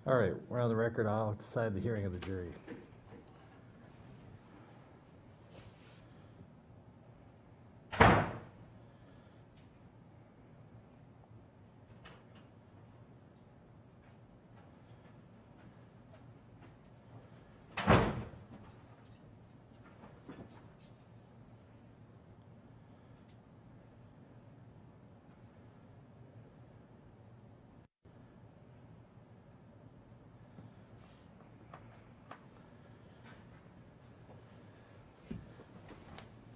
All right, we're on the record outside the hearing of the jury.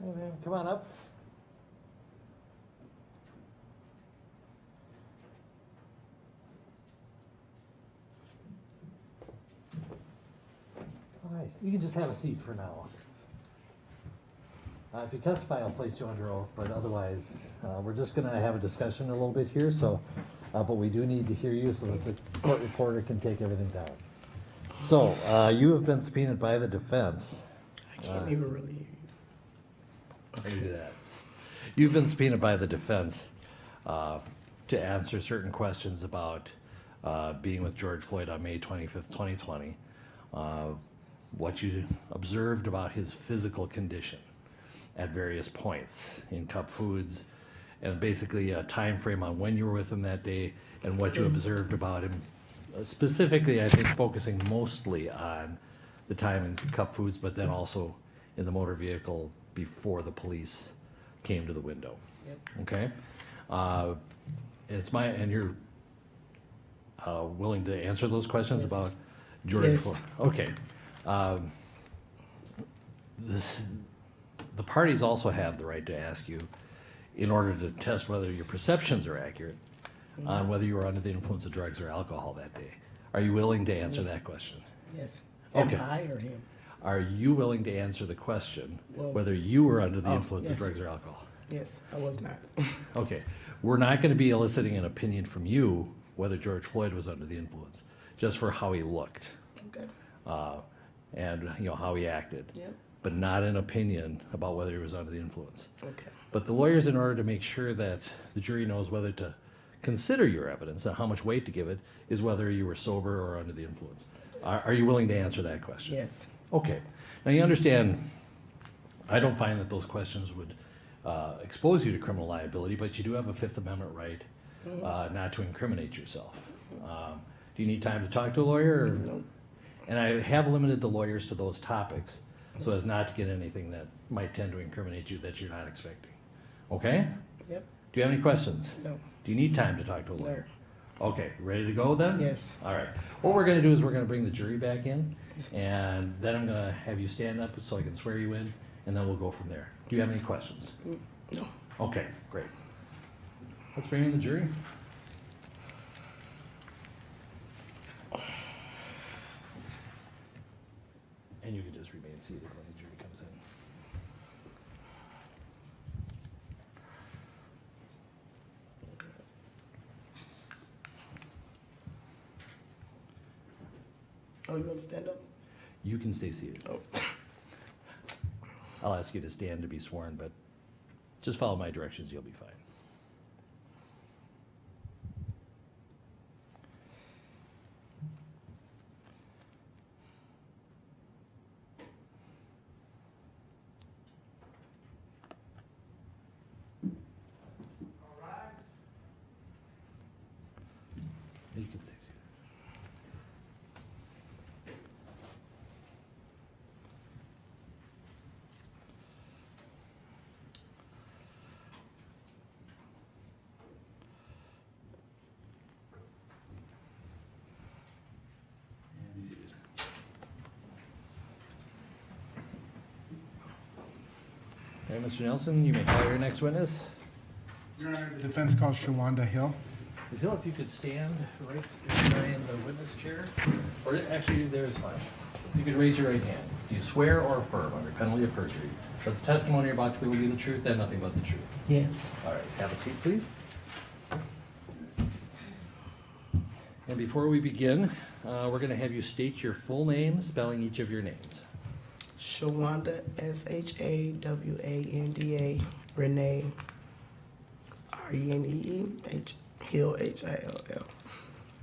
Hey man, come on up. All right, you can just have a seat for now. If you testify, I'll place you under oath, but otherwise, we're just going to have a discussion a little bit here. So, but we do need to hear you so that the court reporter can take everything down. So, you have been subpoenaed by the defense. I can't even really hear you. Let me do that. You've been subpoenaed by the defense to answer certain questions about being with George Floyd on May 25th, 2020, what you observed about his physical condition at various points in Cup Foods, and basically a time frame on when you were with him that day and what you observed about him. Specifically, I think focusing mostly on the time in Cup Foods, but then also in the motor vehicle before the police came to the window. Yep. Okay? And you're willing to answer those questions Yes. about George Yes. Floyd? Okay. The parties also have the right to ask you, in order to test whether your perceptions are accurate, on whether you were under the influence of drugs or alcohol that day. Are you willing to answer that question? Yes. Okay. Am I or him? Are you willing to answer the question Well, whether you were under the oh, influence of yes. drugs or alcohol? Yes, I was not. Okay. We're not going to be eliciting an opinion from you whether George Floyd was under the influence, just for how he looked Okay. and how he acted, Yep. but not an opinion about whether he was under the influence. Okay. But the lawyers, in order to make sure that the jury knows whether to consider your evidence and how much weight to give it, is whether you were sober or under the influence. Are you willing to answer that question? Yes. Okay. Now you understand, I don't find that those questions would expose you to criminal liability, but you do have a Fifth Amendment right not to incriminate yourself. Do you need time to talk to a lawyer? Or? No. And I have limited the lawyers to those topics so as not to get anything that might tend to incriminate you that you're not expecting. Okay? Yep. Do you have any questions? No. Do you need time to talk to a lawyer? Okay, ready to go then? Yes. All right. What we're going to do is we're going to bring the jury back in, and then I'm going to have you stand up so I can swear you in, and then we'll go from there. Do you have any questions? No. Okay, great. Let's bring in the jury. And you can just remain seated when the jury comes in. Oh, you want to stand up? You can stay seated. Oh. I'll ask you to stand to be sworn, but just follow my directions, you'll be fine. You can stay seated. And be seated. Okay, Mr. Nelson, you may call your next witness. Your Honor, the defense calls Shawanda Hill. Ms. Hill, if you could stand right in the witness chair, or actually, there is fine. You could raise your right hand. Do you swear or affirm under penalty of perjury that the testimony you're about to give will be the truth and nothing but the truth? Yes. All right, have a seat, please. And before we begin, we're going to have you state your full name, spelling each of your names. Shawanda, Shawanda, Renee, Renee, Hill, Hill.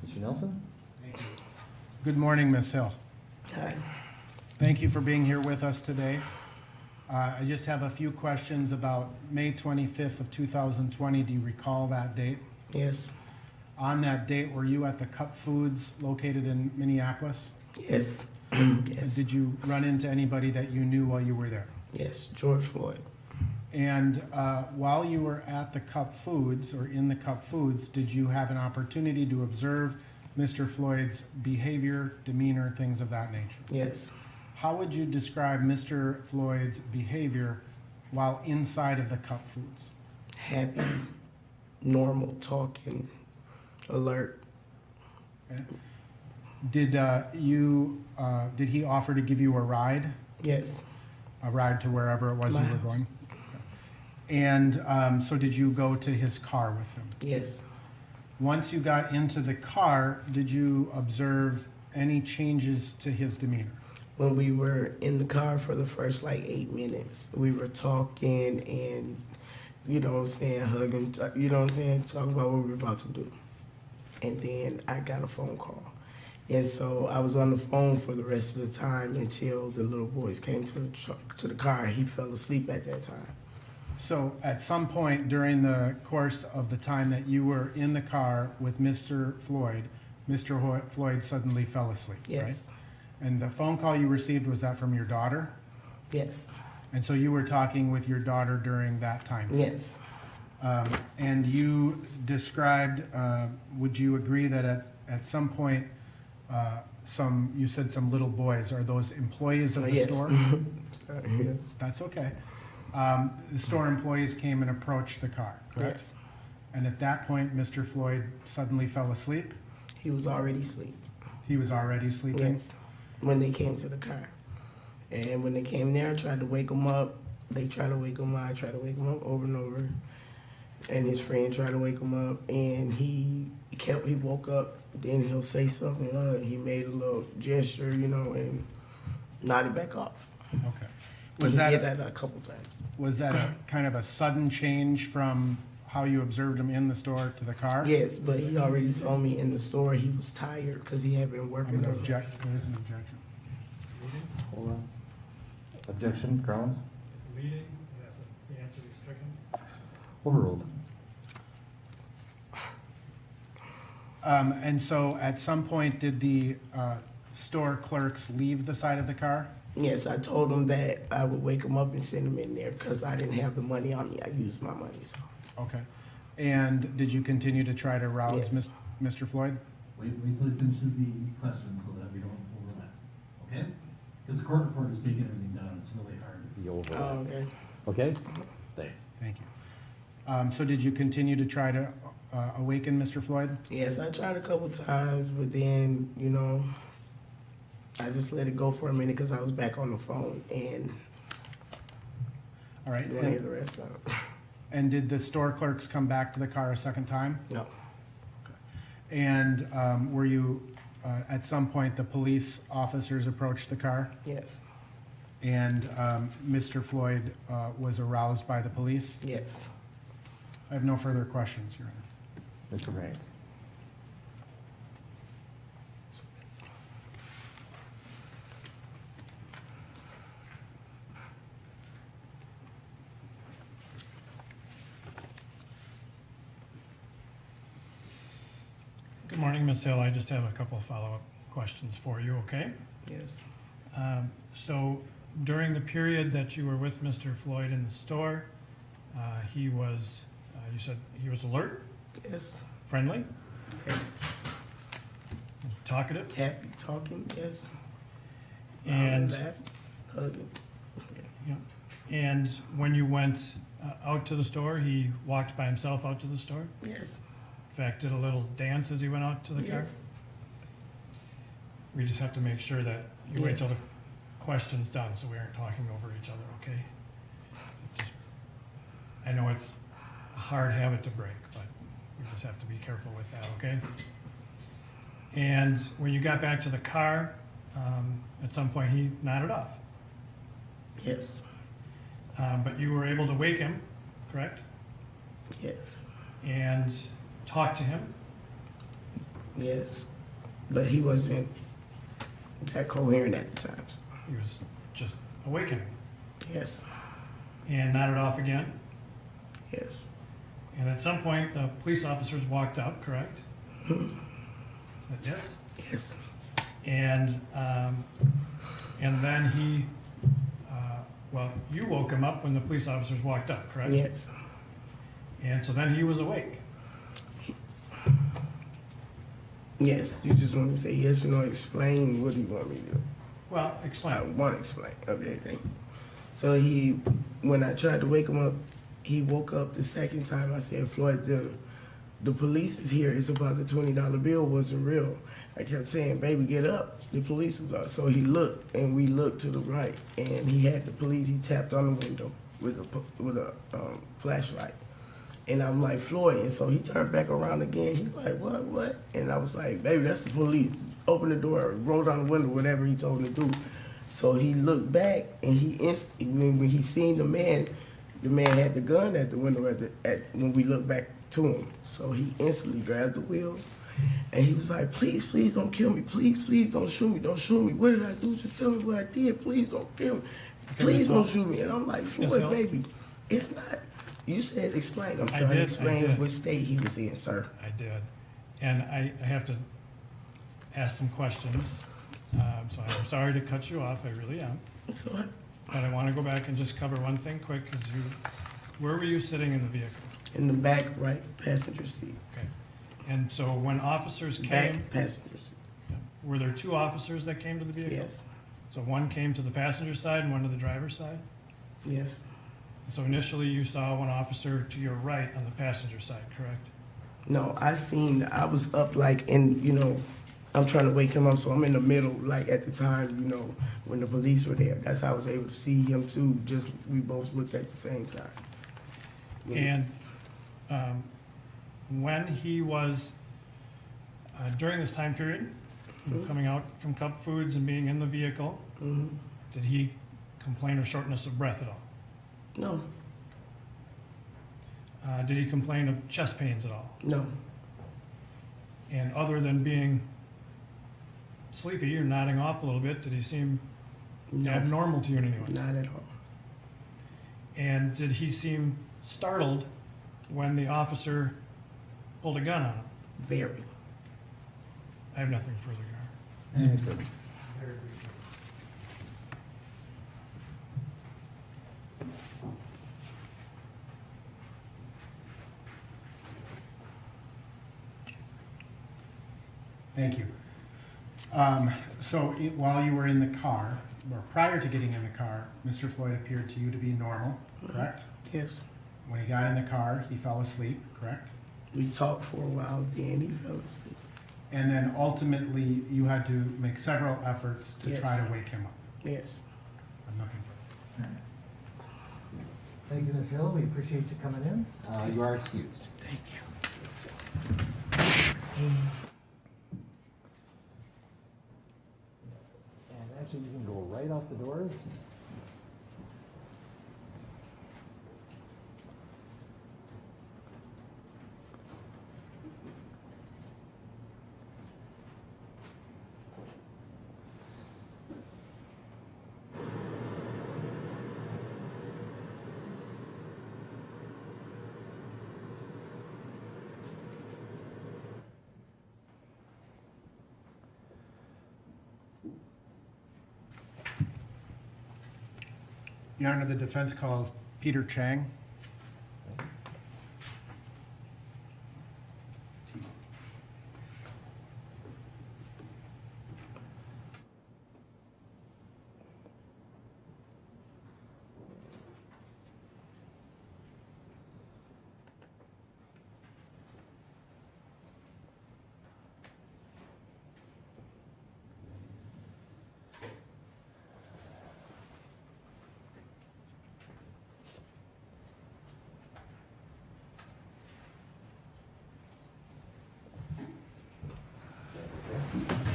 Mr. Nelson? Thank you. Good morning, Ms. Hill. Hi. Thank you for being here with us today. I just have a few questions about May 25th of 2020. Do you recall that date? Yes. On that date, were you at the Cup Foods located in Minneapolis? Yes. Yes. Did you run into anybody that you knew while you were there? Yes. George Floyd. And while you were at the Cup Foods, or in the Cup Foods, did you have an opportunity to observe Mr. Floyd's behavior, demeanor, things of that nature? Yes. How would you describe Mr. Floyd's behavior while inside of the Cup Foods? Happy, normal, talking, alert. Okay. Did he offer to give you a ride? Yes. A ride to wherever it was My you were house. going? And so did you go to his car with him? Yes. Once you got into the car, did you observe any changes to his demeanor? When we were in the car for the first 8 minutes, we were talking and, hugging, talking about what we were about to do. And then I got a phone call. And so I was on the phone for the rest of the time until the little boys came to the car. He fell asleep at that time. So at some point during the course of the time that you were in the car with Mr. Floyd, Mr. Floyd suddenly fell asleep, right? Yes. And the phone call you received, was that from your daughter? Yes. And so you were talking with your daughter during that time? Yes. And you described, would you agree that at some point, you said some little boys, are those employees of the Yes. store? Sorry, yes. That's okay. The store employees came and approached the car, correct? Yes. And at that point, Mr. Floyd suddenly fell asleep? He was already asleep. He was already sleeping? Yes. When they came to the car. And when they came there, I tried to wake him up. They tried to wake him up. I tried to wake him up over and over. And his friend tried to wake him up. And he woke up. Then he'll say something. He made a little gesture, and nodded back off. Okay. He did that a couple times. Was that a kind of a sudden change from how you observed him in the store to the car? Yes, but he already told me in the store he was tired because he had been I'm working. going to over. object. There is an objection. Hold on. Objection, grounds? Leading, yes, the answer is stricken. Overruled. And so at some point, did the store clerks leave the side of the car? Yes, I told him that I would wake him up and send him in there because I didn't have the money on me. I used my money, so. Okay. And did you continue to try to rouse Yes. Mr. Floyd? Wait till he finishes the question so that we don't overlap, okay? Because the court reporter is taking everything down, it's really hard if you overlap. Okay. Okay? Thanks. Thank you. So did you continue to try to awaken Mr. Floyd? Yes, I tried a couple times, but then, I just let it go for a minute because I was back on the phone and All right. you want to hear the rest of it. And did the store clerks come back to the car a second time? No. And were you, at some point, the police officers approached the car? Yes. And Mr. Floyd was aroused by the police? Yes. I have no further questions, Your Honor. Mr. Rank. Good morning, Ms. Hill. I just have a couple of follow-up questions for you, okay? Yes. So during the period that you were with Mr. Floyd in the store, he was, you said he was alert, Yes. friendly, Yes. talkative, Happy talking. Yes. and, That, hugging. yeah. And when you went out to the store, he walked by himself out to the store? Yes. In fact, did a little dance as he went out to the car? Yes. We just have to make sure that you wait Yes. till the question's done, so we aren't talking over each other, okay? Just- I know it's a hard habit to break, but we just have to be careful with that, okay? And when you got back to the car, at some point he nodded off. Yes. But you were able to wake him, correct? Yes. And talk to him. Yes. But he wasn't that coherent at the time. So, He was just awakening yes, and nodded off again. yes, And at some point, the police officers walked up, correct? Said yes? yes, And then he, well, you woke him up when the police officers walked up, correct? yes. And so then he was awake. Yes, you just want me to say yes or no, explain what do you want me to do? Well, I explain. want to explain. Okay, thank you. So when I tried to wake him up, he woke up the second time. I said, Floyd, the police is here. It's about the $20 bill wasn't real. I kept saying, baby, get up. The police was out. So he looked, and we looked to the right, and he had the police. He tapped on the window with a flashlight. And I'm like, Floyd. And so he turned back around again. He's like, what? And I was like, baby, that's the police. Open the door, roll down the window, whatever he told me to do. So he looked back, and when he seen the man had the gun at the window when we looked back to him. So he instantly grabbed the wheel, and he was like, please don't kill me. Please don't shoot me. What did I do? Just tell me what I did. Please don't kill me. Please don't shoot me. And I'm like, Floyd, baby, it's not. You said explain. I'm trying to explain which state he was in, sir. I did. And I have to ask some questions. So I'm sorry to cut you off. I really am. So I, But I want to go back and just cover one thing quick, because where were you sitting in the vehicle? in the back right passenger seat. Okay. And so when officers came, Back passenger seat. were there two officers that came to the vehicle? Yes. So one came to the passenger side and one to the driver's side? Yes. And so initially you saw one officer to your right on the passenger side, correct? No, I was up like I'm trying to wake him up, so I'm in the middle, like at the time, when the police were there. That's how I was able to see him too, just we both looked at the same time. And when he was, during this time period, coming out from Cup Foods and being in the vehicle, Mhm. did he complain of shortness of breath at all? No, Did he complain of chest pains at all? no, And other than being sleepy or nodding off a little bit, did he seem no, abnormal to you in any way? not at all. And did he seem startled when the officer pulled a gun on him? Very. I have nothing further, Your Honor. Any further? Thank you. So while you were in the car, or prior to getting in the car, Mr. Floyd appeared to you to be normal, correct? Yes. When he got in the car, he fell asleep, correct? We talked for a while, then he fell asleep. And then ultimately, you had to make several efforts to Yes. try to wake him up. Yes. I'm nothing further. Thank you, Ms. Hill. We appreciate you coming in. You are excused. Thank you. And actually, you can go right out the doors. Your Honor, the defense calls Peter Chang.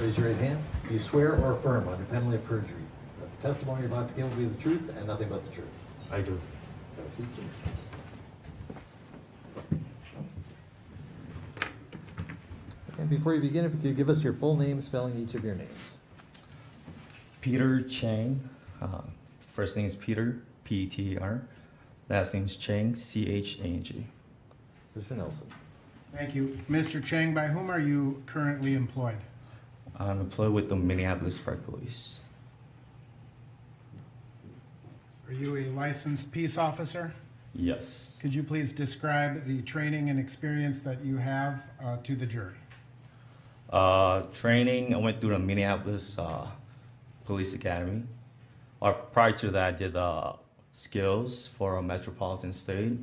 Raise your right hand. Do you swear or affirm under penalty of perjury that the testimony you're about to give will be the truth and nothing but the truth? I do. Have a seat, please. And before you begin, if you could give us your full name, spelling each of your names. Peter Chang. First name is Peter, P-E-T-E-R. Last name is Chang, C-H-A-N-G. Mr. Nelson. Thank you. Mr. Chang, by whom are you currently employed? I'm employed with the Minneapolis Park Police. Are you a licensed peace officer? Yes. Could you please describe the training and experience that you have to the jury? Training, I went through the Minneapolis Police Academy. Prior to that, I did skills for a metropolitan state.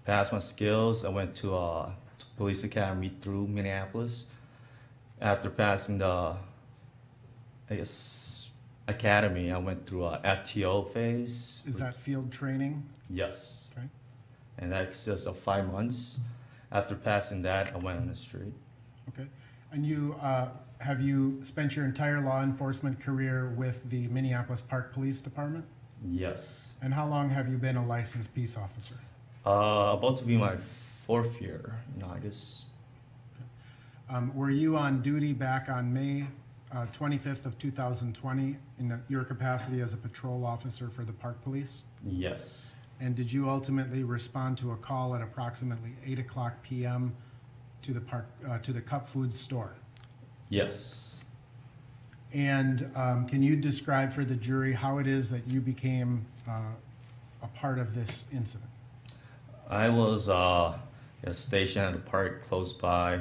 Passed my skills, I went to police academy through Minneapolis. After passing the, academy, I went through a FTO phase. Is that field training? Yes. Okay. And that consists of 5 months. After passing that, I went on the street. Okay. And you have you spent your entire law enforcement career with the Minneapolis Park Police Department? Yes. And how long have you been a licensed peace officer? About to be my 4th year in August. Were you on duty back on May 25th of 2020 in your capacity as a patrol officer for the Park Police? Yes. And did you ultimately respond to a call at approximately 8 o'clock p.m. to the Cup Foods store? Yes. And can you describe for the jury how it is that you became a part of this incident? I was stationed at a park close by.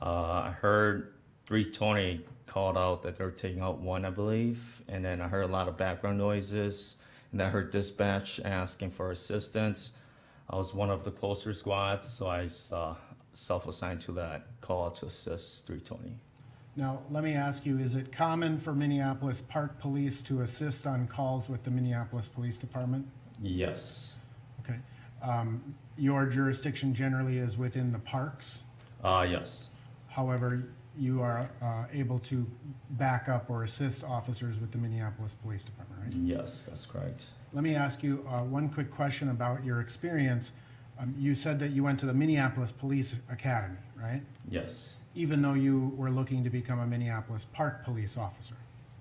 I heard 320 called out that they were taking out one, I believe, and then I heard a lot of background noises, and I heard dispatch asking for assistance. I was one of the closer squads, so I self-assigned to that call to assist 320. Now, let me ask you, is it common for Minneapolis Park Police to assist on calls with the Minneapolis Police Department? Yes. Okay. Your jurisdiction generally is within the parks. Yes. However, you are able to back up or assist officers with the Minneapolis Police Department, right? Yes, that's correct. Let me ask you one quick question about your experience. You said that you went to the Minneapolis Police Academy, right? Yes. Even though you were looking to become a Minneapolis Park Police officer.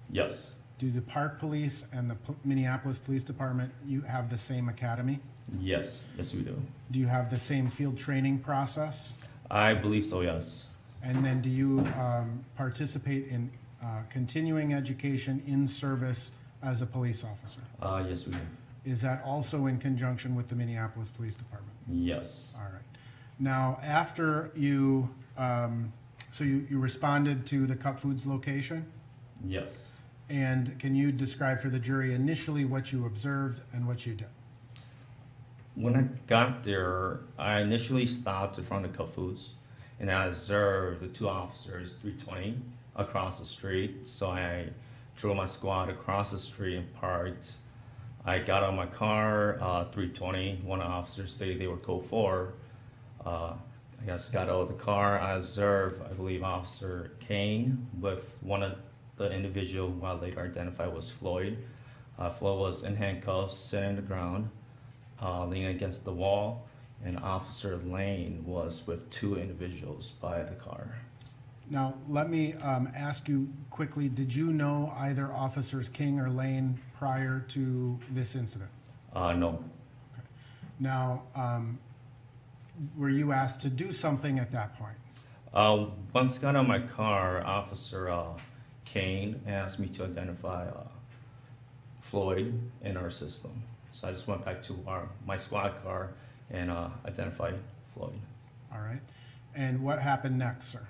Yes. Do the Park Police and the Minneapolis Police Department, you have the same academy? Yes. Yes, we do. Do you have the same field training process? I believe so, yes. And then do you participate in continuing education in service as a police officer? Yes, we do. Is that also in conjunction with the Minneapolis Police Department? Yes. All right. Now, after you, so you responded to the Cup Foods location? Yes. And can you describe for the jury initially what you observed and what you did? When I got there, I initially stopped in front of Cup Foods, and I observed the 2 officers, 320, across the street. So I drove my squad across the street and parked. I got out of my car, 320, one officer stated they were code 4. I guess got out of the car. I observed, I believe, Officer Kane with one of the individual who I later identified was Floyd. Floyd was in handcuffs, sitting on the ground, leaning against the wall, and Officer Lane was with 2 individuals by the car. Now, let me ask you quickly, did you know either Officers King or Lane prior to this incident? No. Now, were you asked to do something at that point? Once I got out of my car, Officer Kane asked me to identify Floyd in our system. So I just went back to my squad car and identified Floyd. All right. And what happened next, sir?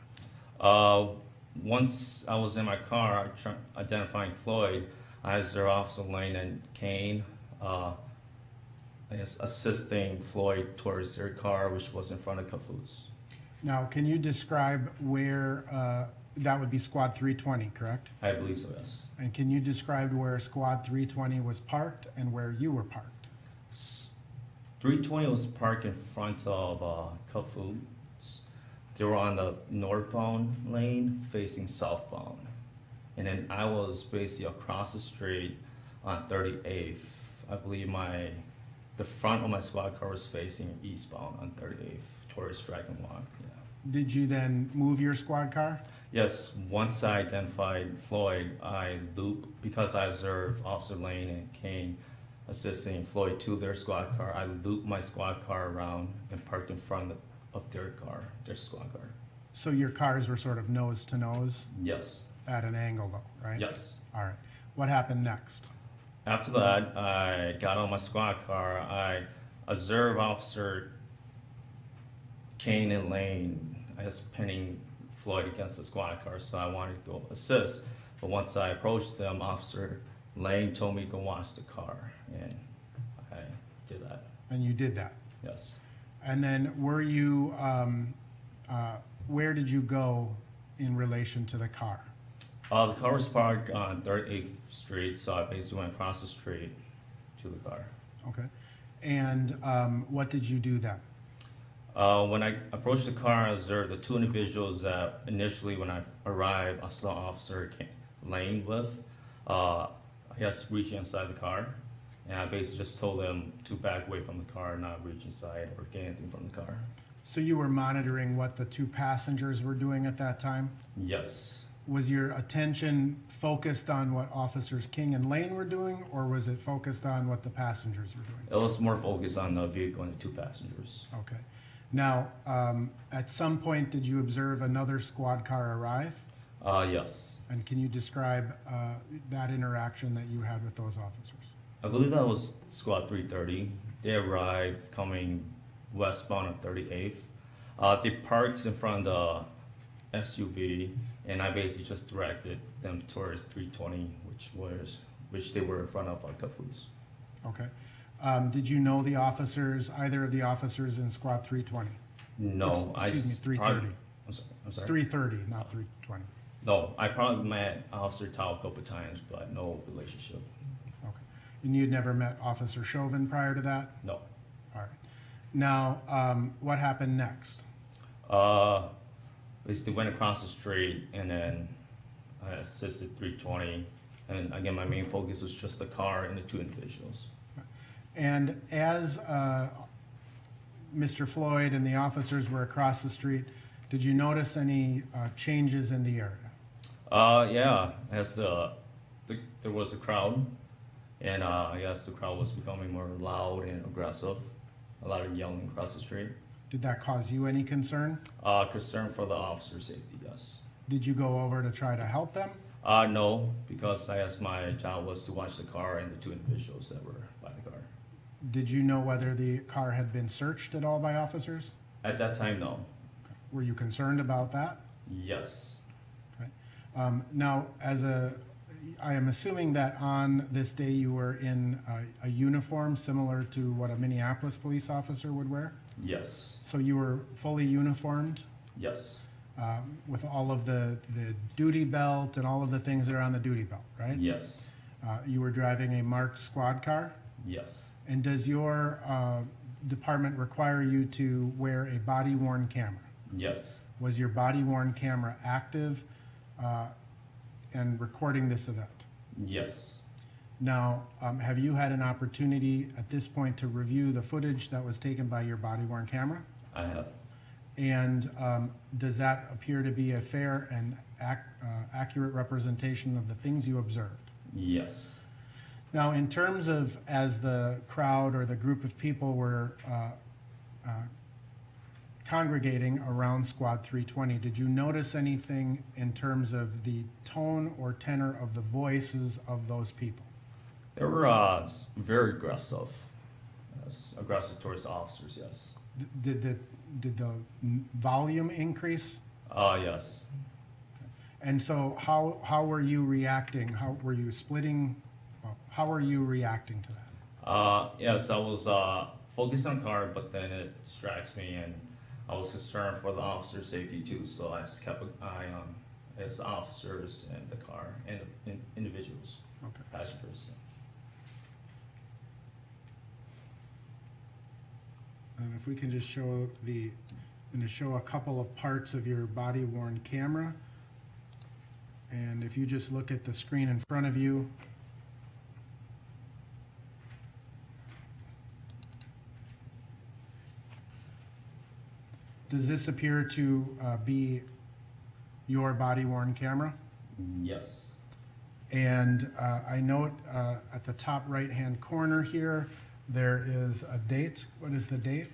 Once I was in my car identifying Floyd, I observed Officer Lane and Kane I guess assisting Floyd towards their car, which was in front of Cup Foods. Now, can you describe where, that would be Squad 320, correct? I believe so, yes. And can you describe where Squad 320 was parked and where you were parked? 320 was parked in front of Cup Foods. They were on the northbound lane facing southbound. And then I was basically across the street on 38th. I believe the front of my squad car was facing eastbound on 38th towards Dragon Walk. Yeah. Did you then move your squad car? Yes, once I identified Floyd, I looped, because I observed Officer Lane and Kane assisting Floyd to their squad car. I looped my squad car around and parked in front of their car, their squad car. So your cars were sort of nose to nose Yes, at an angle though, right? yes. All right. What happened next? After that, I got on my squad car. I observed Officer Kane and Lane, I guess, pinning Floyd against the squad car, so I wanted to go assist. But once I approached them, Officer Lane told me to go watch the car, and I did that. And you did that. Yes. And then were you, where did you go in relation to the car? The car was parked on 38th Street, so I basically went across the street to the car. Okay. And what did you do then? When I approached the car, I observed the two individuals that initially, when I arrived, I saw Officer Lane with, I guess, reaching inside the car. And I basically just told them to back away from the car, not reach inside or get anything from the car. So you were monitoring what the two passengers were doing at that time? Yes. Was your attention focused on what Officers King and Lane were doing, or was it focused on what the passengers were doing? It was more focused on the vehicle and the two passengers. Okay. Now, at some point, did you observe another squad car arrive? Yes. And can you describe that interaction that you had with those officers? I believe that was Squad 330. They arrived coming westbound on 38th. They parked in front of the SUV, and I basically just directed them towards 320, which they were in front of Cup Foods. Okay. Did you know the officers, either of the officers in Squad 320? No, Excuse me, 330. I'm sorry. 330, not 320. No, I probably met Officer Tao a couple times, but no relationship. Okay. And you'd never met Officer Chauvin prior to that? No. All right. Now, what happened next? Basically went across the street, and then I assisted 320. And again, my main focus was just the car and the two individuals. And as Mr. Floyd and the officers were across the street, did you notice any changes in the area? Yeah, as there was a crowd, and I guess the crowd was becoming more loud and aggressive. A lot of yelling across the street. Did that cause you any concern? Concern for the officer's safety, yes. Did you go over to try to help them? No, because I guess my job was to watch the car and the two individuals that were by the car. Did you know whether the car had been searched at all by officers? At that time, no. Were you concerned about that? Yes. Okay. Now, I am assuming that on this day you were in a uniform similar to what a Minneapolis police officer would wear? Yes. So you were fully uniformed Yes. with all of the duty belt and all of the things that are on the duty belt, right? Yes. You were driving a marked squad car? Yes. And does your department require you to wear a body-worn camera? Yes. Was your body-worn camera active and recording this event? Yes. Now, have you had an opportunity at this point to review the footage that was taken by your body-worn camera? I have. And does that appear to be a fair and accurate representation of the things you observed? Yes. Now, in terms of as the crowd or the group of people were congregating around Squad 320, did you notice anything in terms of the tone or tenor of the voices of those people? They were very aggressive. Yes. Aggressive towards the officers, yes. Did the volume increase? Yes. And so how were you reacting? How were you splitting? How were you reacting to that? Yes, I was focused on the car, but then it distracts me, and I was concerned for the officer's safety too, so I just kept an eye on the officers and the car and the individuals, Okay. passengers. And if we can just show I'm going to show a couple of parts of your body-worn camera. And if you just look at the screen in front of you, Does this appear to be your body-worn camera? Yes. And I note at the top right-hand corner here, there is a date. What is the date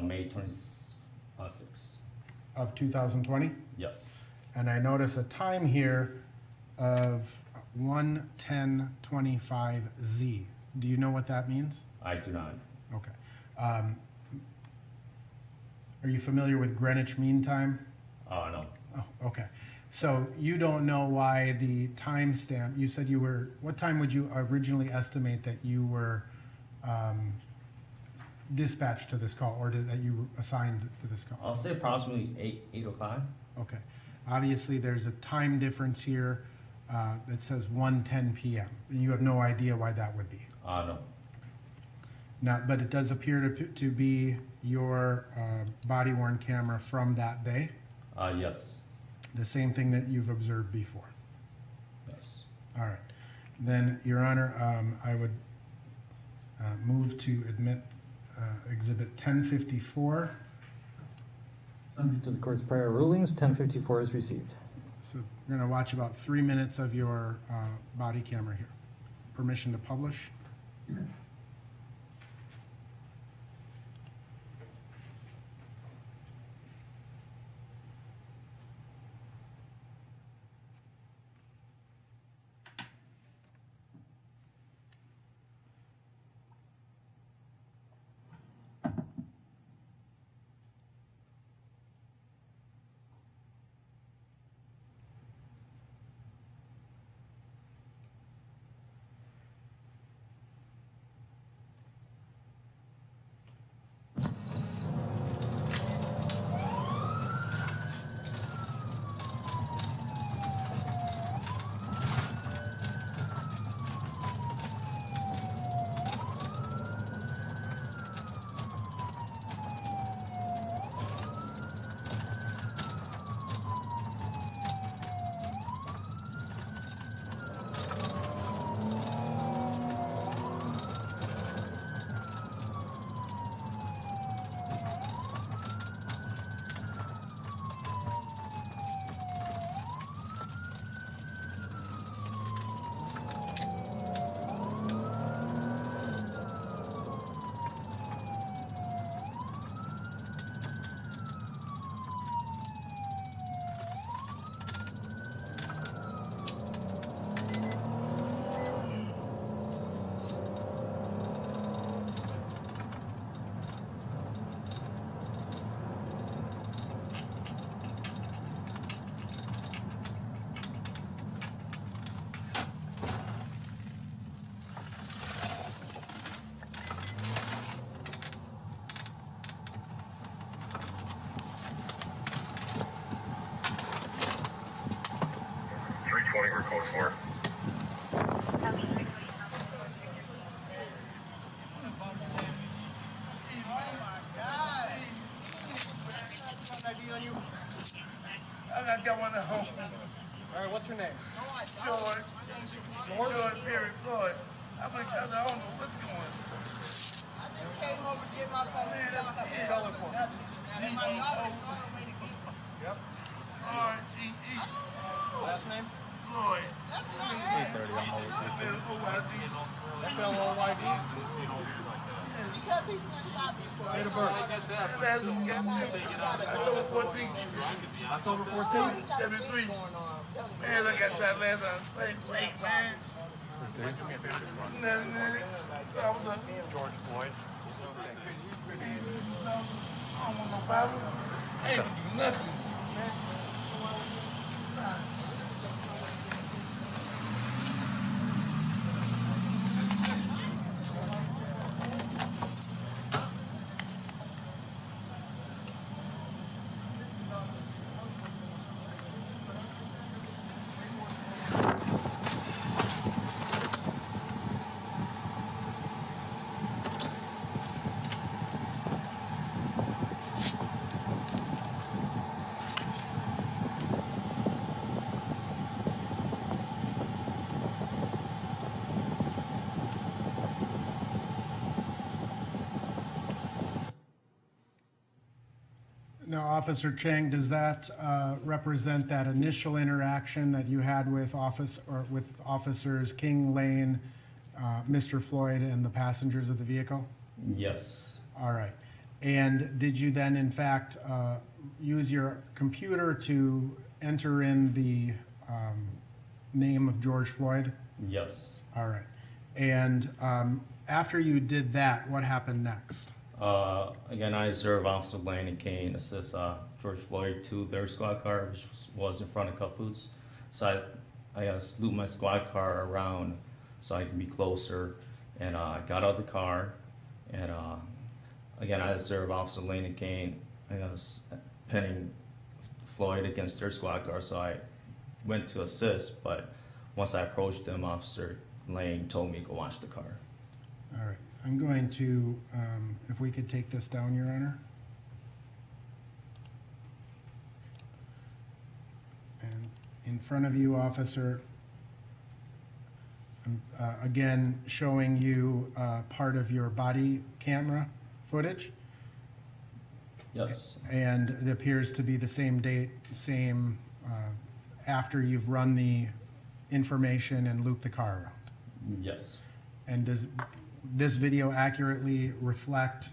May 26. of 2020? Yes. And I notice a time here of 1:10:25Z. Do you know what that means? I do not. Okay. Are you familiar with Greenwich Mean Time? No. Oh, okay. So you don't know why the timestamp, you said you were, what time would you originally estimate that you were dispatched to this call, or that you were assigned to this call? I'll say approximately 8 o'clock. Okay. Obviously, there's a time difference here that says 1:10 p.m. And you have no idea why that would be. No. Now, but it does appear to be your body-worn camera from that day, Yes. the same thing that you've observed before. Yes. All right. Then, Your Honor, I would move to admit Exhibit 1054. Subject to the court's prior rulings, 1054 is received. So we're going to watch about 3 minutes of your body camera here. Permission to publish? I got one at home. All right, what's your name? George. George Perry Floyd. I don't know what's going on. I just came over to get my phone. Spell it for me. Yep. R-G-E. Last name? Floyd. That's my ass. F-L-O-Y-D. Because he's been shot before. Date of birth. October 14th. October 14th. 73. Man, I got shot last time. Same late, man. Nothing, man. George Floyd. I don't want no problem. I ain't gonna do nothing. Now, Officer Chang, does that represent that initial interaction that you had with officers King, Lane, Mr. Floyd, and the passengers of the vehicle? Yes. All right. And did you then, in fact, use your computer to enter in the name of George Floyd? Yes. All right. And after you did that, what happened next? Again, I observed Officer Lane and Kane assist George Floyd to their squad car, which was in front of Cup Foods. So I looped my squad car around so I can be closer, and I got out of the car, and again, I observed Officer Lane and Kane pinning Floyd against their squad car, so I went to assist, but once I approached them, Officer Lane told me to go watch the car. All right. I'm going to, if we could take this down, Your Honor. And in front of you, Officer, I'm again showing you part of your body camera footage. Yes. And it appears to be the same date, same after you've run the information and looped the car around. Yes. And does this video accurately reflect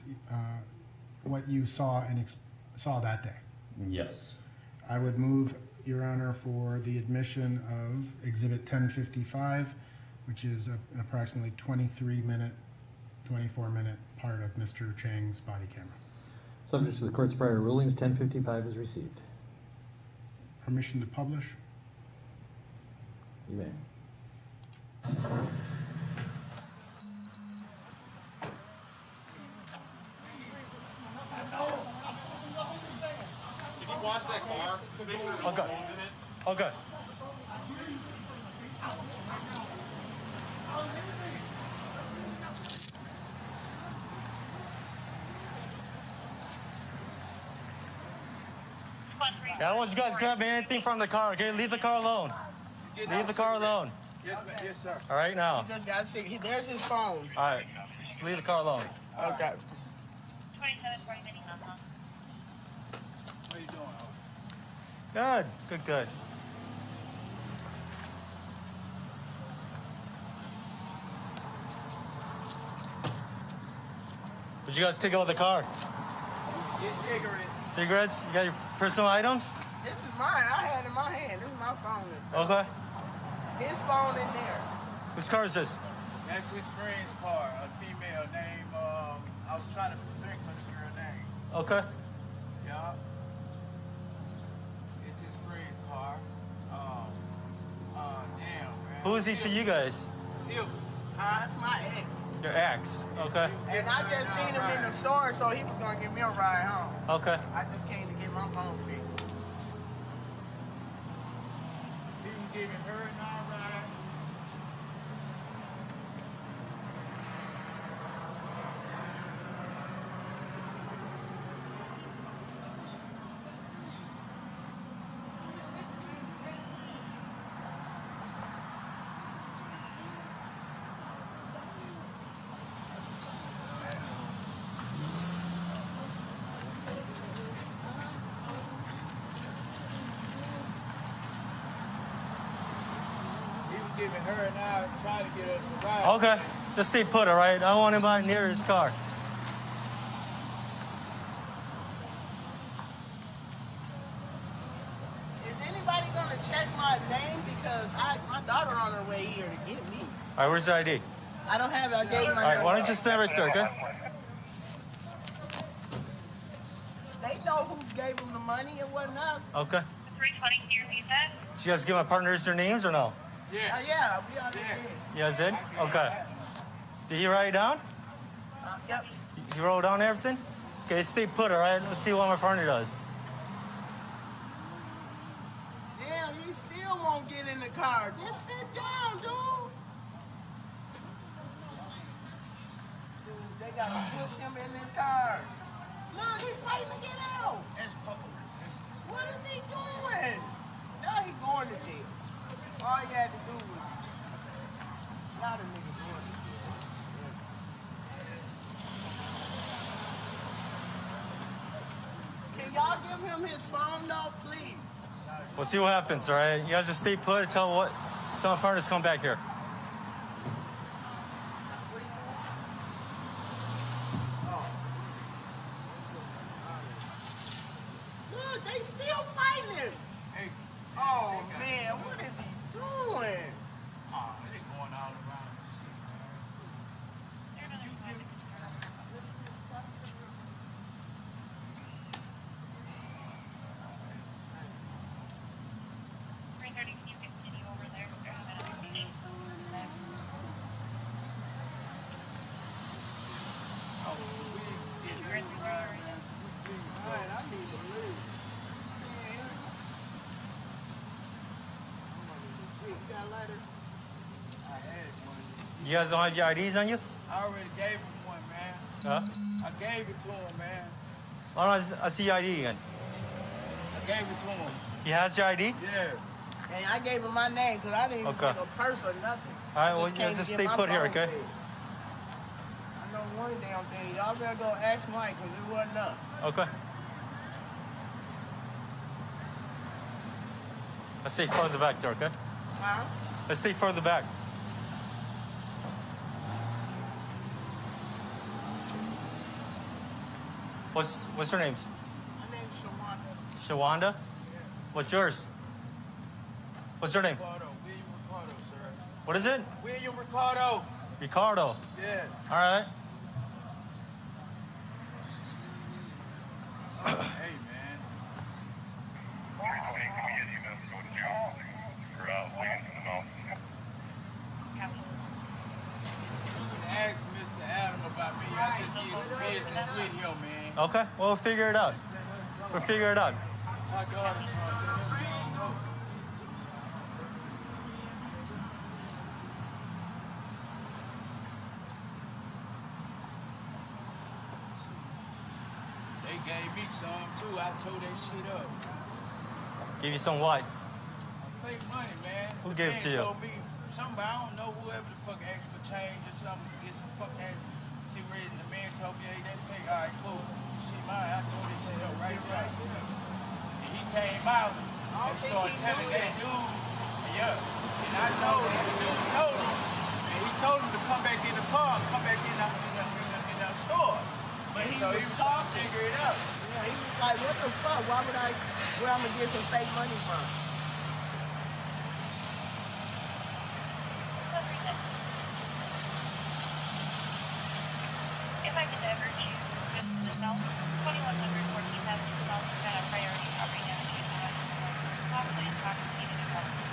what you saw and saw that day? Yes. I would move, Your Honor, for the admission of Exhibit 1055, which is an approximately 23-minute, 24-minute part of Mr. Chang's body camera. Subject to the court's prior rulings, 1055 is received. Permission to publish? You may. Watch that car. Just make sure Okay. Okay. Yeah, I don't want you guys grabbing anything from the car, okay? Leave the car alone. Leave the car alone. Yes, sir. All right, now. Just got sick. There's his phone. All right, just leave the car alone. Okay. 2740 Minneapolis. How you doing? Good, good, good. What'd you guys take out of the car? Get cigarettes. Cigarettes? You got your personal items? This is mine. I had it in my hand. This is my phone. and stuff. Okay. His phone in there. Whose car is this? That's his friend's car, a female name. I was trying to think of the girl name. Okay. Yeah. It's his friend's car. Damn, man. Who is he to you guys? Silver. That's my ex. Your ex. Okay. And I just seen him in the store, so he was going to give me a ride home. Okay. I just came to get my phone fixed. He was giving her and I a ride. Giving her and I trying to get us a ride. Okay. Just stay put, all right? I don't want anybody near his car. Is anybody going to check my name? Because my daughter on her way here to get me. All right, where's the ID? I don't have it. I gave him my All right, name. why don't you stand right there, okay? They know who gave him the money. It wasn't us. Okay. 320, can you repeat that? Did you guys give my partners their names or no? Yeah. Yeah, we already did. You guys did? Okay. Did he write it down? Yep. You wrote down everything? Okay, stay put, all right? Let's see what my partner does. Damn, he still won't get in the car. Just sit down, dude. Dude, they gotta push him in this car. Look, he's fighting to get out. That's fucking resistance. What is he doing? Now he going to jail. All he had to do was now the nigga going to jail. Can Can y'all give him his phone though, please? We'll see what happens, all right? You guys just stay put. Tell my partners to come back here. Look, they still fighting him. Oh man, what is he doing? Oh, they going all around. Can you continue over there? They're having a meeting. You're in the road. Alright, I need to leave. You got a lighter? I had one. You guys don't have your IDs on you? I already gave him one, man. Huh? I gave it to him, man. Oh, no, I see your ID again. I gave it to him. He has your ID? Yeah. And I gave him my name because I didn't Okay. get no purse or nothing. All right, I well, came to just get stay my put here, phone okay? fixed. I know one damn thing. Y'all better go ask Mike because it wasn't us. Okay. Let's stay further back there, okay? Huh? Let's stay further back. What's her name? My name's Shawanda. Shawanda? What's yours? What's her name? Ricardo, William Ricardo, sir. What is it? William Ricardo. Ricardo. Yeah. All right. Hey, man. You can ask Mr. Adam about me. I just did some business with him, man. Okay, well, we'll figure it out. We'll figure it out. My daughter. They gave me some too. I tore that shit up. Give you some what? Fake money, man. Who The gave it man to you? told me somebody, I don't know, whoever the fuck asked for change or something to get some fuck ass cigarette, and the man told me, hey, that's fake. All right, cool. You see mine, I tore this shit up right there. And he came out and started telling that dude, yeah. And I told him, the dude told him, and he told him to come back in the car, come back in the store. But he so was he was trying to talking. figure it out. Yeah, he was like, what the fuck? Why would where I'm going to get some fake money from? If I could ever choose just the amount, 2,100, 14,000, kind of priority property damage, possibly intoxicated and possibly.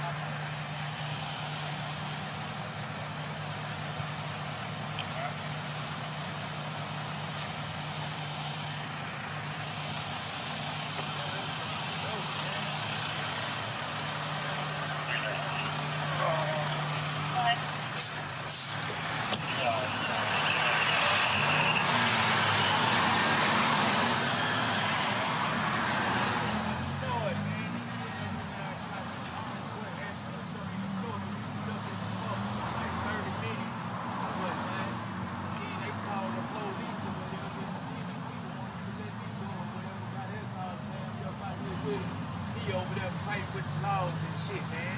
He over there fighting with the laws and shit, man.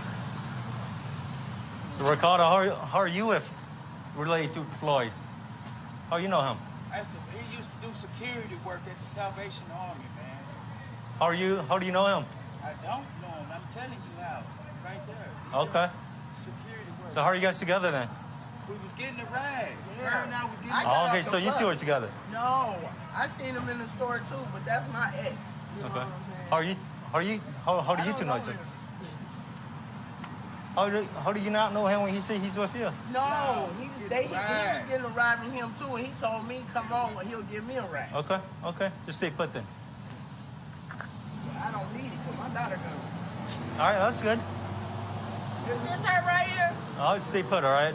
So Ricardo, how are you related to Floyd? How you know him? He used to do security work at the Salvation Army, man. How do you know him? I don't know him. I'm telling you how. Right there. Okay. Security work. So how are you guys together then? We was getting a ride. Yeah. Her and I was getting I a got Oh, out okay, the so you two club. are together. No, I seen him in the store too, but that's my ex. You know Okay. what I'm saying? How do you two know each other? How do you not know him when he said he's with you? No, he was getting a ride from him too, and he told me, come on, and he'll give me a ride. Okay. Just stay put then. I don't need it because my daughter goes. All right, that's good. Is this her right here? I'll stay put, all right?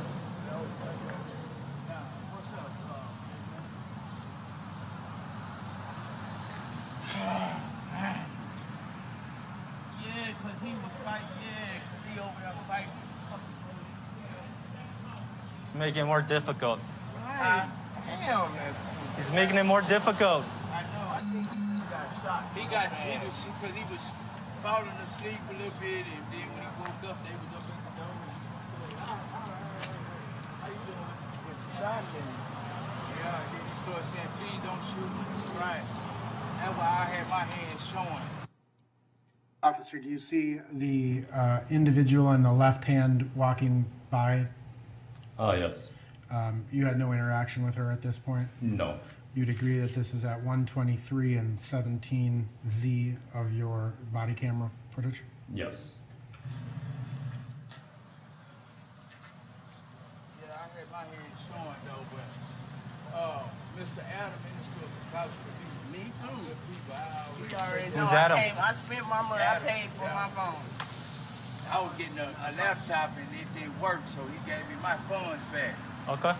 Yeah, because he was fighting. Yeah, because he over there fighting. It's making it more difficult. Right. Damn, that's stupid. He's making it more difficult. I know. I think he got shot. Because he was falling asleep a little bit, and then when he woke up, they was up in the dorm. How you doing? Yeah, and then he started saying, please don't shoot me. Right. That's why I had my hands showing. Officer, do you see the individual in the left hand walking by? Yes. You had no interaction with her at this point? No. You'd agree that this is at 123 and 17Z of your body camera footage? Yes. Yeah, I had my hands showing though, but Mr. Adam in the store for college for me. Me too. People, You already know. Who's Adam? I spent my money. I paid for my phone. I was getting a laptop and it didn't work, so he gave me my funds back. Okay.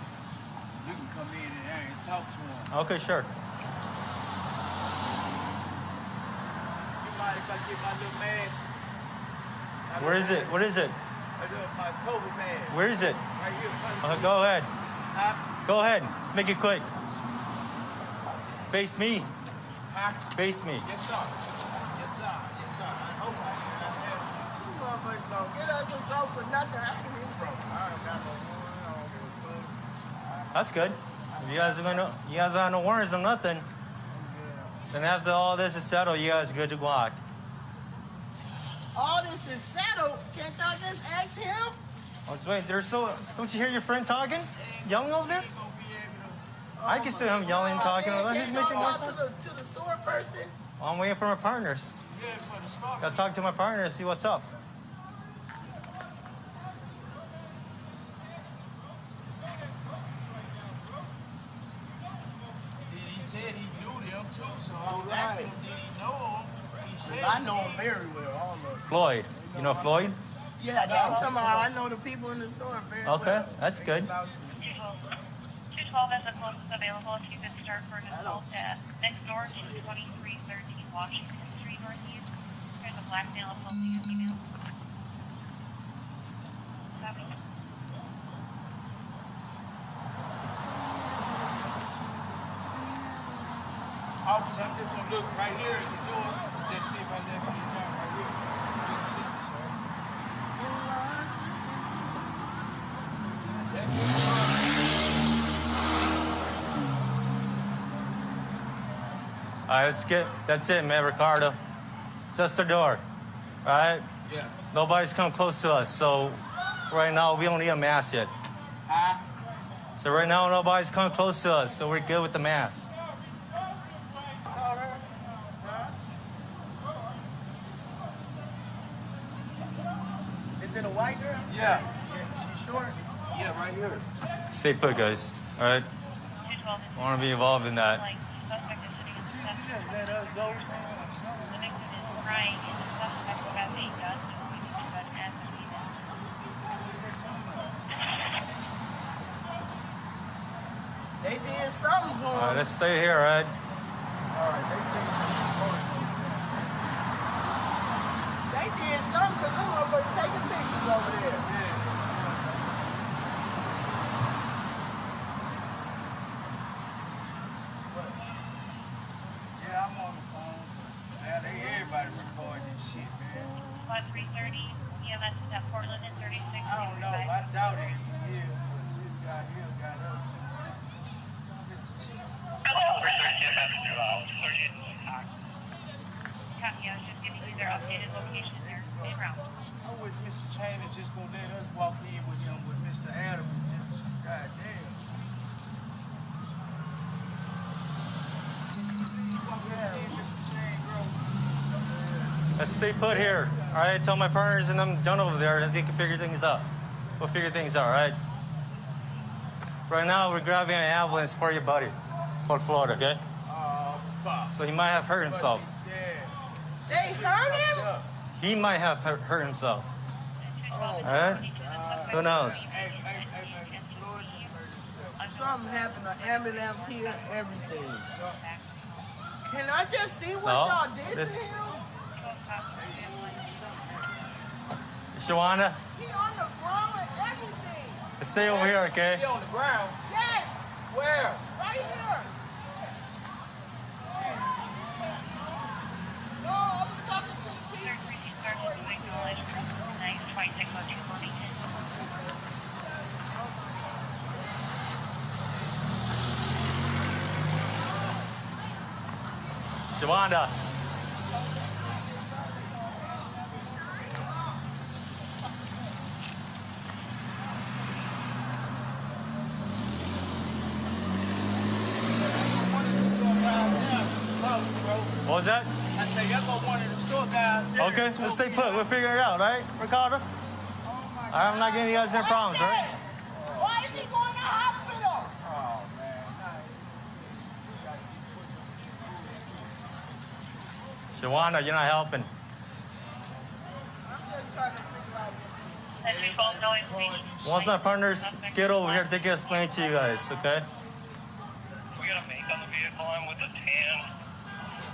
You can come in and talk to him. Okay, sure. You mind if I get my little mask? Where is it? What is it? My COVID mask. Where is it? Right here. Okay, go ahead. Huh? Go ahead. Let's make it quick. Face me. Huh? Face me. Yes, sir. Yes, sir. Yes, sir. I hope I have. You motherfuckers don't get us in trouble for nothing. I ain't in trouble. I don't got no warrant. I don't give a fuck. That's good. If you guys have no warrants or nothing, then after all this is settled, you guys good to walk. All this is settled. Can't y'all just ask him? Let's wait. Don't you hear your friend talking? Yelling over there? I can see him yelling, talking. He's Can't making y'all noise. talk to the store person? I'm waiting for my partners. Yeah, for the stock. Gotta talk to my partners, see what's up. He said he knew them too, so I was asking him, did he know him? He said I know him very well. I don't know. Floyd. You know Floyd? Yeah, I'm talking about I know the people in the store very well. Okay, that's good. 212 is the closest available. If you could start for an assault at next door to 2313 Washington Street Northeast. There's a black male assaulting a female. Copy. Officer, I'm just gonna look right here at the door, just see if I left any down right here. You can see me, sir. That's it. All right, that's it, man, Ricardo. Just the door, all right? Yeah. Nobody's come close to us, so right now we don't need a mask yet. Huh? So right now nobody's come close to us, so we're good with the mask. Is it a white girl? Yeah. She short? Yeah, right here. Stay put, guys, all right? 212 is I want to be involved in that. like the suspect is sitting in the You center. just let us go, man. I'm sorry. The victim is crying and the suspect has a gun pointing the gun at the female. They did something to All right, him. let's stay here, all right? All right, they did something because them motherfuckers taking pictures over there. Yeah, I'm on the phone. Yeah, everybody recording this shit, man. Spot 330, EMS is at Portland and 36. I don't know. I doubt it if he is. This guy here got us. Mr. Chief. Copy, I was just giving you their updated location there. En route. I wish Mr. Chang is just gonna let us walk in with him with Mr. Adams. Just goddamn. Let's stay put here. All right, tell my partners and I'm done over there. They can figure things out. We'll figure things out, all right? Right now, we're grabbing an ambulance for your buddy, for Florida, okay? Oh, fuck. So he might have hurt himself. Yeah. They hurt him? He might have hurt himself. All right? Who knows? Something happened. An ambulance here, everything. Can I just see what No, y'all did this- to him? Shawanda, He on the ground and everything. stay over here, okay? He on the ground. Yes, Where? right here. Shawanda. What was that? I think y'all go one of the store guys. Okay, let's stay put. We'll figure it out, right, Ricardo? All right, I'm not giving you guys any problems, all right? Why is he going to the hospital? Oh, man. Shawanda, you're not helping. I'm just trying to figure out As we both know, it's Once my partners get over here, they can explain to you guys, okay? We got a make on the vehicle. I'm with a tan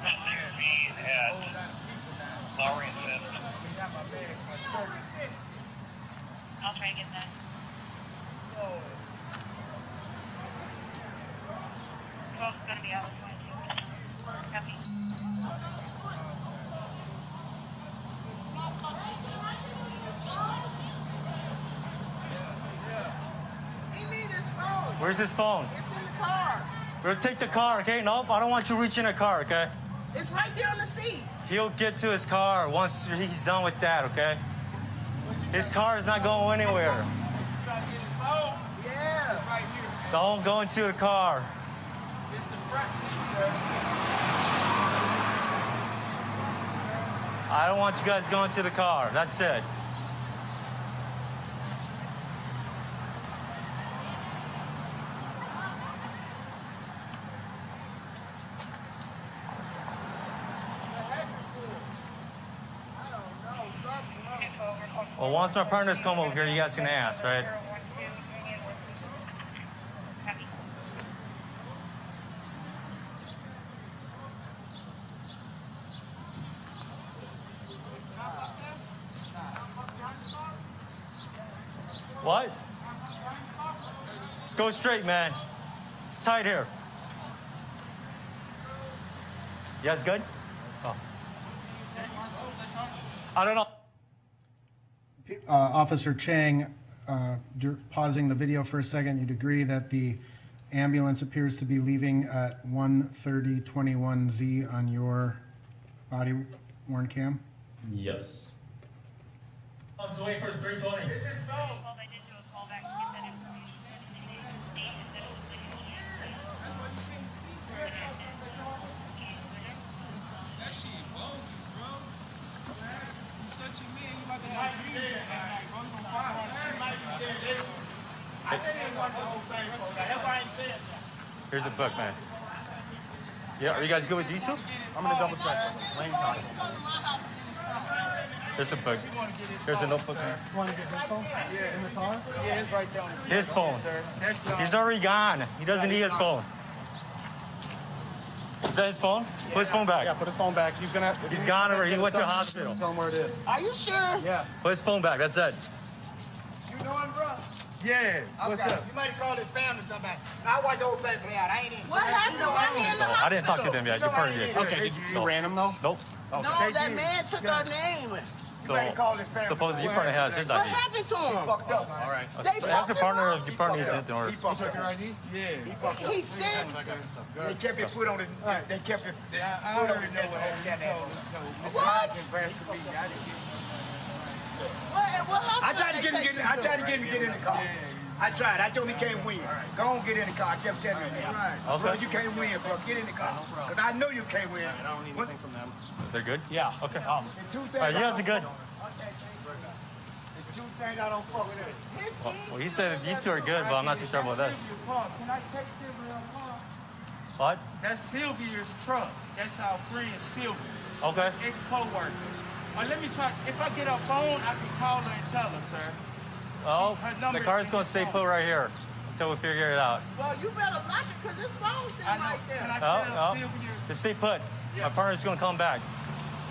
SUV at Lowry and Fifth. I'll try and get that. Twelve's gonna be out of 22. Copy. He needs his phone. Where's his phone? It's in the car. We're gonna take the car, okay? Nope, I don't want you reaching a car, okay? It's right there on the seat. He'll get to his car once he's done with that, okay? His car is not going anywhere. Trying to get his phone. Yeah. It's right here, man. Don't go into the car. It's the front seat, sir. I don't want you guys going to the car. That's it. Well, once my partners come over here, you guys can ask, right? What? Just go straight, man. It's tight here. You guys good? Oh. I don't know. Officer Chang, pausing the video for a second, you'd agree that the ambulance appears to be leaving at 1:30:21 on your body worn cam? Yes. Let's wait for 320. Well, they did do a call back to get that information. That it was the That shit bogus, bro. You such a man, you about to have a meeting. Bro, you gonna fire her. I didn't want the whole thing, bro. That's why I ain't saying that. Here's a book, man. Yeah, are you guys good with diesel? I'm gonna double check. Lane time. Here's a book. Here's a notebook. Man. You want to get his phone in the car? Yeah, it's right there on the His phone. sir. That's John. He's already gone. He doesn't need his phone. Is that his phone? Put his phone Yeah, back. put his phone back. He's gone or he went to the hospital. Tell him where it is. Are you sure? Yeah. Put his phone back. That's it. You know him, bro? Yeah. What's up? You might have called his family or something. I watched the whole thing play out. I ain't in. What happened? Why he in the I didn't talk to them yet. You part of it. Okay, you ran him though? Nope. No, that man took our name. So, supposedly your partner has his What ID. happened to him? Fucked up. All right. They Ask fucked your him partner up. if your partner needs anything or. He fucked up. Your ID? Yeah. He fucked up. He sick. They kept it put on the. They kept it. I already know what he told us. What? What I tried to get him to get in the car. I tried. I told him he can't win. Go on, get in the car. I kept telling him that. Bro, you can't win, bro. Get in the car. Because I know you can't win. I don't need anything from them. They're good? Yeah. Okay. The two things All right, you guys are good. The two things I don't fuck with. Well, he said these two are good, but I'm not too sure about this. Can I take Sylvia's car? What? That's Sylvia's truck. That's our friend Sylvia, Okay. ex-co-worker. Let me try. If I get her phone, I can call her and tell her, sir. Oh, the car's going to stay put right here until we figure it out. Well, you better lock it because his phone sitting I know. right Can there. I Oh, tell oh. Sylvia? Just stay put. My partner's going to come back.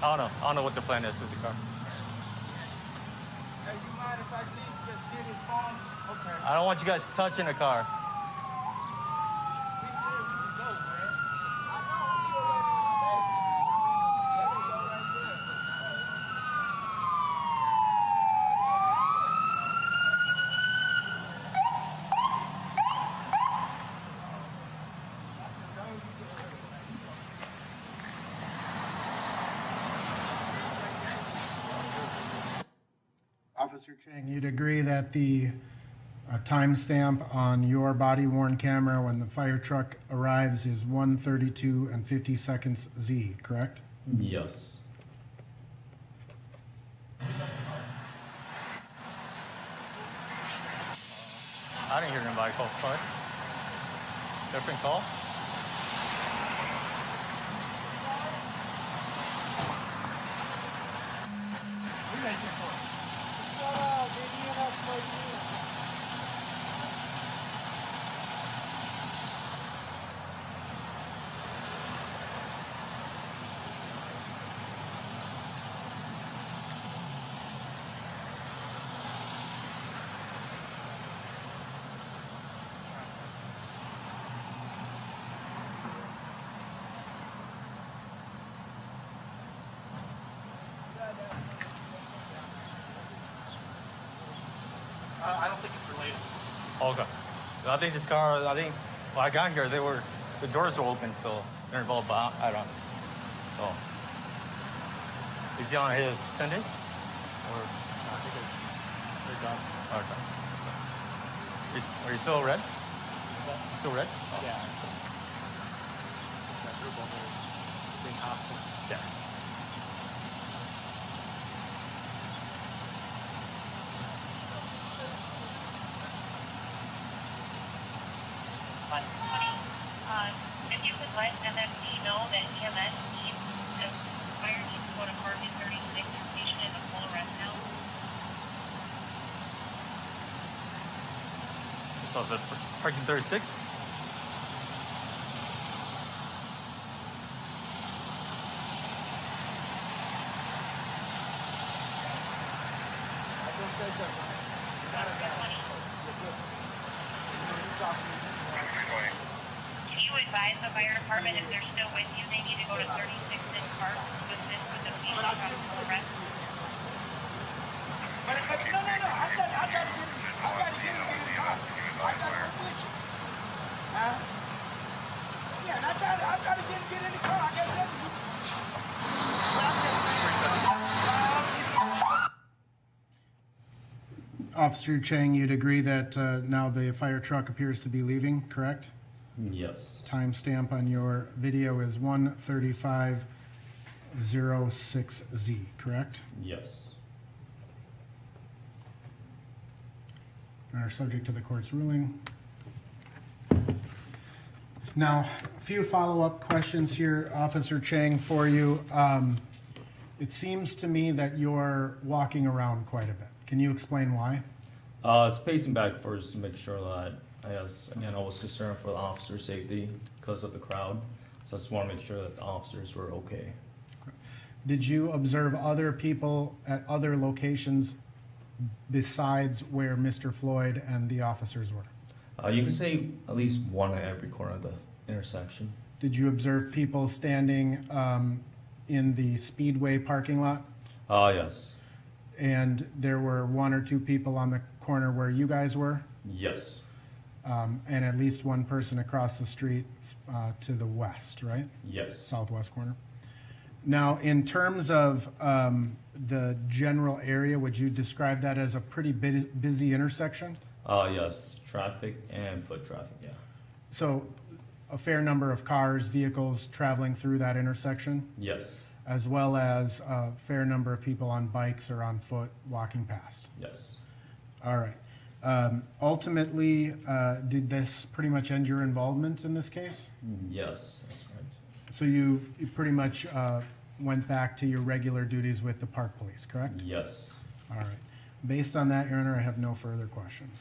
I don't know what the plan is with the car. Hey, you mind if I just get his phone? Okay. I don't want you guys touching the car. He said we can go, man. Officer Chang, you'd agree that the timestamp on your body-worn camera when the fire truck arrives is 1:32 and 50 seconds Z, correct? Yes. I didn't hear anybody call for it. Different call? I don't think it's related. Okay. I think this car, when I got here, the doors were open, so they're involved, but I don't know. So, is he on his pendants? Or? I think they're done. Okay. Are you still red? Is that? You still red? Oh. Yeah. It's that group over there is being hostile. Yeah. If you could let MFD know that EMS needs, the fire needs to go to parking 36, the station is a full arrest now. It's also parking 36? Can you advise the fire department if they're still with you, they need to go to 36 and park to assist with the patient on full arrest? But no, I gotta get him in the car. I gotta go with you. Huh? Yeah, and I gotta get in the car. I gotta get you. Officer Chang, you'd agree that now the fire truck appears to be leaving, correct? Yes. Timestamp on your video is 1:35:06 Z, correct? Yes. And are subject to the court's ruling. Now, a few follow-up questions here, Officer Chang, for you. It seems to me that you're walking around quite a bit. Can you explain why? It's pacing back first to make sure that, I was concerned for the officer's safety because of the crowd. So I just want to make sure that the officers were okay. Did you observe other people at other locations besides where Mr. Floyd and the officers were? You can say at least one at every corner of the intersection. Did you observe people standing in the Speedway parking lot? Yes. And there were one or two people on the corner where you guys were? Yes. And at least one person across the street to the west, right? Yes. Southwest corner. Now, in terms of the general area, would you describe that as a pretty busy intersection? Yes. Traffic and foot traffic, yeah. So a fair number of cars, vehicles traveling through that intersection, Yes. as well as a fair number of people on bikes or on foot walking past. Yes. All right. Ultimately, did this pretty much end your involvement in this case? Yes, that's right. So you pretty much went back to your regular duties with the park police, correct? Yes. All right. Based on that, Your Honor, I have no further questions.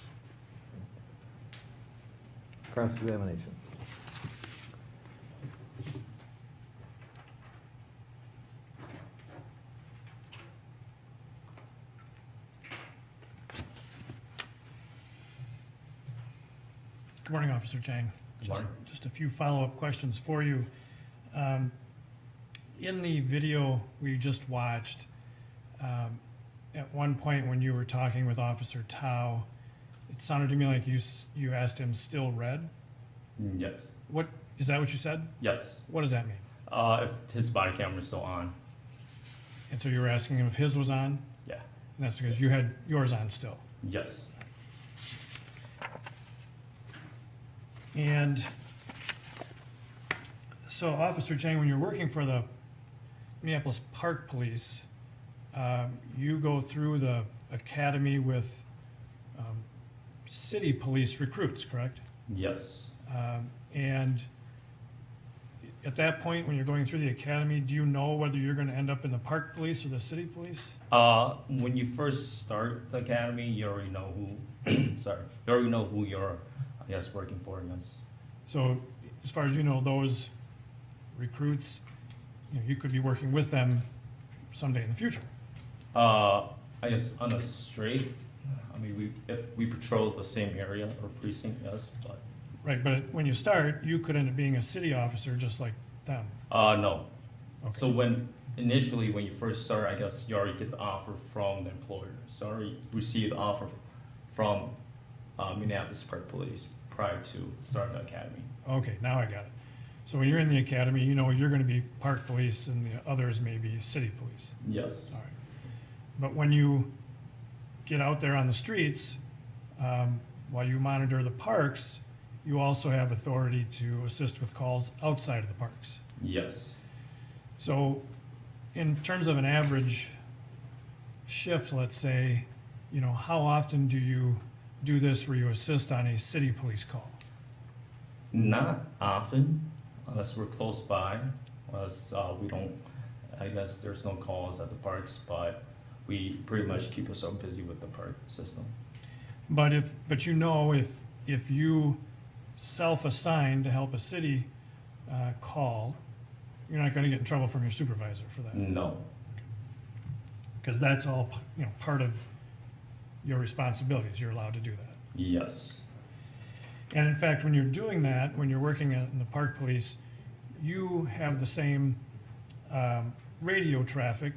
Cross-examination. Good morning, Officer Chang. Good morning. Just a few follow-up questions for you. In the video we just watched, at one point when you were talking with Officer Tao, it sounded to me like you asked him, still red? Yes. Is that what you said? Yes. What does that mean? If his body camera is still on. And so you were asking him if his was on? Yeah. And that's because you had yours on still. Yes. And so, Officer Chang, when you're working for the Minneapolis Park Police, you go through the academy with city police recruits, correct? Yes. And at that point, when you're going through the academy, do you know whether you're going to end up in the park police or the city police? When you first start the academy, you already know who, sorry, you already know who you're, I guess, working for, yes. So, as far as you know, those recruits, you could be working with them someday in the future. I guess on the straight, I mean, if we patrol the same area or precinct, yes, but. Right, but when you start, you could end up being a city officer just like them. No. Okay. So initially when you first start, I guess you already get the offer from the employer. So you already received the offer from Minneapolis Park Police prior to starting the academy. Okay, now I got it. So when you're in the academy, you know you're going to be park police and the others may be city police. Yes. All right. But when you get out there on the streets, while you monitor the parks, you also have authority to assist with calls outside of the parks. Yes. So in terms of an average shift, let's say, how often do you do this where you assist on a city police call? Not often, unless we're close by, unless we don't, I guess there's no calls at the parks, but we pretty much keep ourselves busy with the park system. But if you self-assign to help a city call, you're not going to get in trouble from your supervisor for that. No. Because that's all part of your responsibilities. You're allowed to do that. Yes. And in fact, when you're doing that, when you're working in the park police, you have the same radio traffic.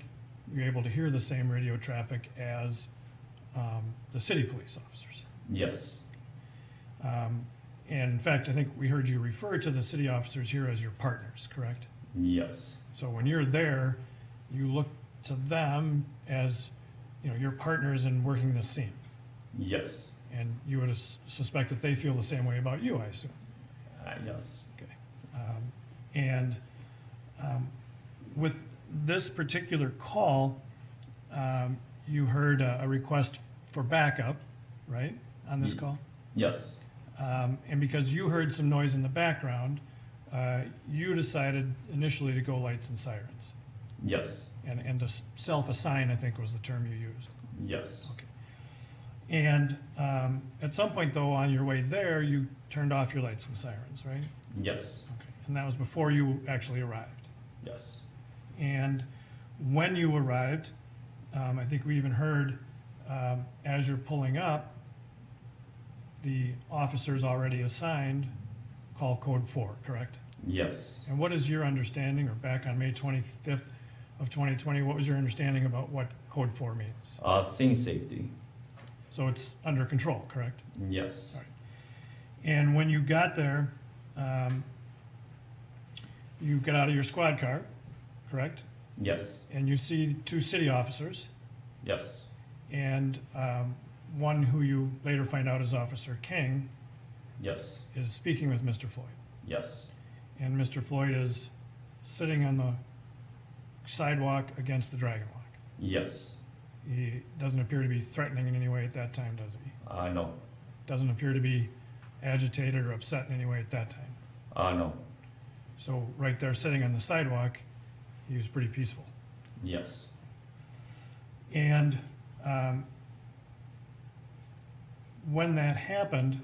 You're able to hear the same radio traffic as the city police officers. Yes. And in fact, I think we heard you refer to the city officers here as your partners, correct? Yes. So when you're there, you look to them as your partners in working this scene. Yes. And you would suspect that they feel the same way about you, I assume. Yes. Okay. With this particular call, you heard a request for backup, right, on this call? Yes. And because you heard some noise in the background, you decided initially to go lights and sirens. Yes. And to self-assign, I think was the term you used. Yes. Okay. And at some point, though, on your way there, you turned off your lights and sirens, right? Yes. Okay. And that was before you actually arrived. Yes. And when you arrived, I think we even heard, as you're pulling up, the officers already assigned call code 4, correct? Yes. And what is your understanding, or back on May 25th of 2020, what was your understanding about what code 4 means? Scene safety. So it's under control, correct? Yes. All right. And when you got there, you get out of your squad car, correct? Yes. And you see 2 city officers, Yes. and one who you later find out is Officer Chang Yes. is speaking with Mr. Floyd. Yes. And Mr. Floyd is sitting on the sidewalk against the dragon walk. Yes. He doesn't appear to be threatening in any way at that time, does he? No. Doesn't appear to be agitated or upset in any way at that time. No. So right there sitting on the sidewalk, he was pretty peaceful. Yes. And when that happened,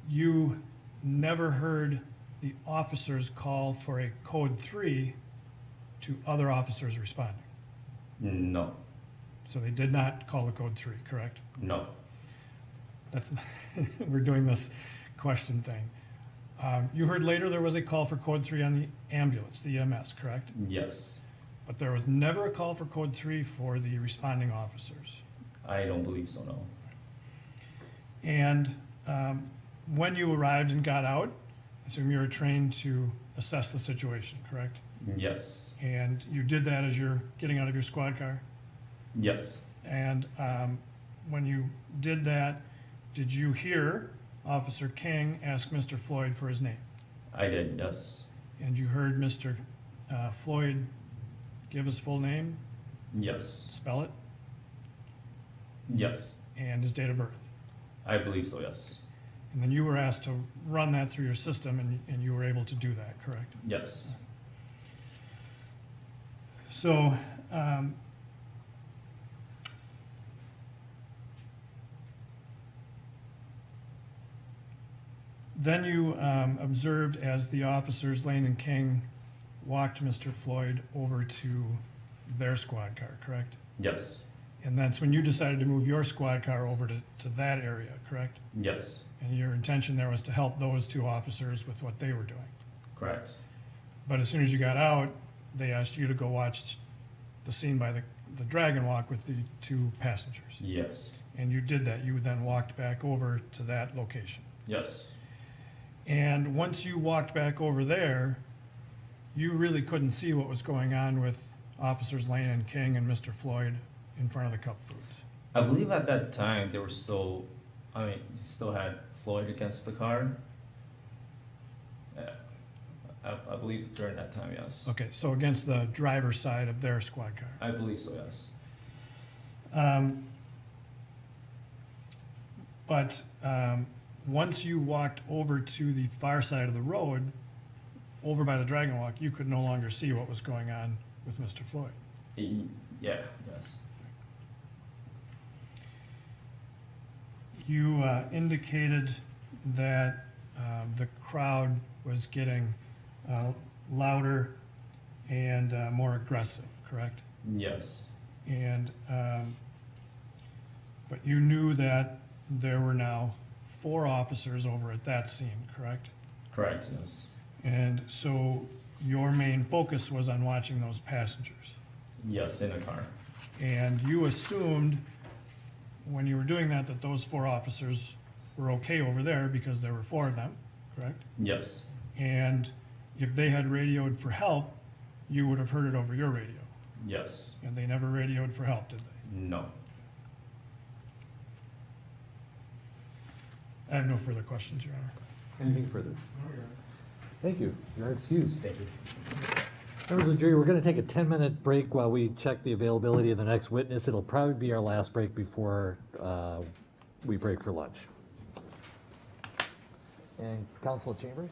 you never heard the officers call for a code 3 to other officers responding. No. So they did not call a code 3, correct? No. That's we're doing this question thing. You heard later there was a call for code 3 on the ambulance, the EMS, correct? Yes. But there was never a call for code 3 for the responding officers. I don't believe so, no. And when you arrived and got out, I assume you were trained to assess the situation, correct? Yes. And you did that as you're getting out of your squad car? Yes. And when you did that, did you hear Officer King ask Mr. Floyd for his name? I did, yes. And you heard Mr. Floyd give his full name, Yes. spell it, Yes. and his date of birth? I believe so, yes. And then you were asked to run that through your system, and you were able to do that, correct? Yes. So, then you observed as the officers, Lane and King, walked Mr. Floyd over to their squad car, correct? Yes. And that's when you decided to move your squad car over to that area, correct? Yes. And your intention there was to help those two officers with what they were doing. Correct. But as soon as you got out, they asked you to go watch the scene by the Dragon Walk with the two passengers. Yes. And you did that. You then walked back over to that location. Yes. And once you walked back over there, you really couldn't see what was going on with Officers Lane and King and Mr. Floyd in front of the Cup Foods. I believe at that time they were still, still had Floyd against the car. I believe during that time, yes. Okay, so against the driver's side of their squad car. I believe so, yes. But once you walked over to the far side of the road, over by the Dragon Walk, you could no longer see what was going on with Mr. Floyd. Yeah, yes. You indicated that the crowd was getting louder and more aggressive, correct? Yes. And but you knew that there were now 4 officers over at that scene, correct? Correct, yes. And so your main focus was on watching those passengers. Yes, in the car. And you assumed when you were doing that those 4 officers were okay over there because there were 4 of them, correct? Yes. And if they had radioed for help, you would have heard it over your radio. Yes. And they never radioed for help, did they? No. I have no further questions, Your Honor. Anything further? Thank you. You're excused. Thank you. Members of the jury, we're going to take a 10-minute break while we check the availability of the next witness. It'll probably be our last break before we break for lunch. And Counsel Chambers?